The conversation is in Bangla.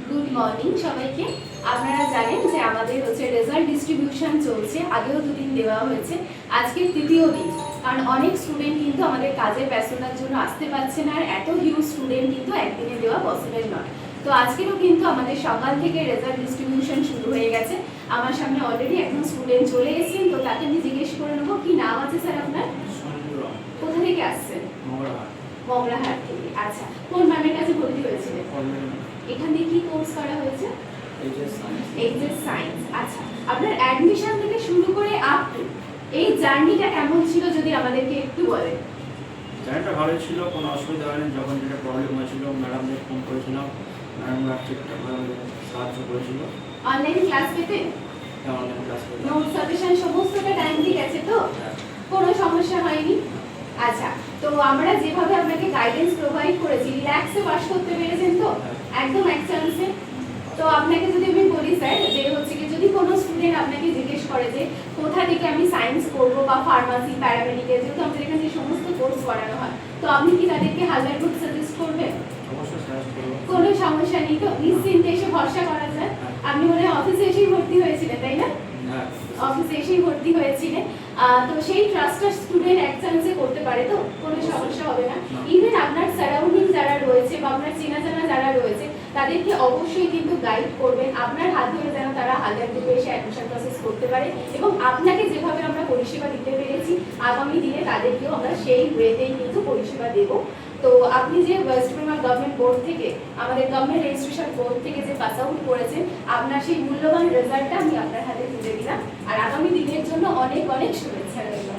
গুড মর্নিং সবাইকে। আপনারা জানেন যে আমাদের হচ্ছে রেজাল্ট ডিস্ট্রিবিউশন চলছে, আগেও দুদিন দেওয়া হয়েছে, আজকে তৃতীয় দিন। কারণ অনেক স্টুডেন্ট কিন্তু আমাদের কাজের ব্যস্ততার জন্য আসতে পারছে না, আর এত হিউজ স্টুডেন্ট কিন্তু একদিনে দেওয়া পসিবল নয়। তো আজকেরও কিন্তু আমাদের সকাল থেকে রেজাল্ট ডিস্ট্রিবিউশন শুরু হয়ে গেছে। আমার সামনে অলরেডি একজন স্টুডেন্ট চলে এসেছেন, তো তাকে আমি জিজ্ঞেস করে নেবো কি নাম আছে স্যার আপনার? কোথা থেকে আসছেন? মগরাহাট থেকে। আচ্ছা, কোন ম্যামের কাছে ভর্তি হয়েছিলেন? এখান থেকে কি কোর্স করা হয়েছে? HS science. আচ্ছা, আপনার অ্যাডমিশন থেকে শুরু করে আপ টু এই জার্নিটা কেমন ছিল যদি আমাদেরকে একটু বলেন। জার্নিটা ভালো ছিল, কোনো অসুবিধা হয়নি। যখন যেটা প্রবলেম হয়েছিল ম্যাডামদের ফোন করেছিলাম, ম্যাডামরা ঠিকঠাক সাহায্য করেছিল। অনলাইন ক্লাস পেতে? হ্যাঁ, অনলাইন ক্লাস করে নোট সাজেশন সমস্তটা টাইমলি গেছে তো? কোনো সমস্যা হয়নি? আচ্ছা, তো আমরা যেভাবে আপনাকে গাইডেন্স প্রোভাইড করেছি, রিল্যাক্সে পাস করতে পেরেছেন তো? একদম এক চান্সে। তো আপনাকে যদি আমি বলি স্যার যে হচ্ছে কি, যদি কোনো স্টুডেন্ট আপনাকে জিজ্ঞেস করে যে কোথা থেকে আমি সায়েন্স করবো বা ফার্মাসি, প্যারামেডিক্যাল, যেহেতু আমাদের এখানে যে সমস্ত কোর্স করানো হয়, তো আপনি কি তাদেরকে হাজার গ্রুপ সাজেস্ট করবেন? অবশ্যই সাহায্য করবো। কোনো সমস্যা নেই তো? নিশ্চিন্তে এসে ভরসা করা যায়। আপনি মনে হয় অফিসে এসেই ভর্তি হয়েছিলেন, তাই না? হ্যাঁ, অফিসে এসেই ভর্তি হয়েছিলেন। তো সেই ট্রাস্টটা স্টুডেন্ট এক চান্সে করতে পারে তো? কোনো সমস্যা হবে না। ইভেন আপনার সারাউন্ডিং যারা রয়েছে বা আপনার চেনা জানা যারা রয়েছে, তাদেরকে অবশ্যই কিন্তু গাইড করবেন, আপনার হাত ধরে যেন তারা হাজার গ্রুপে এসে অ্যাডমিশন প্রসেস করতে পারে। এবং আপনাকে যেভাবে আমরা পরিষেবা দিতে পেরেছি, আগামী দিনে তাদেরকেও আমরা সেই ওয়েতেই কিন্তু পরিষেবা দেব। তো আপনি যে ওয়েস্ট বেঙ্গল গভর্নমেন্ট বোর্ড থেকে, আমাদের গভর্নমেন্ট রেজিস্ট্রেশন বোর্ড থেকে যে পাস আউট করেছেন, আপনার সেই মূল্যবান রেজাল্টটা আমি আপনার হাতে তুলে দিলাম। আর আগামী দিনের জন্য অনেক অনেক শুভেচ্ছা রইল।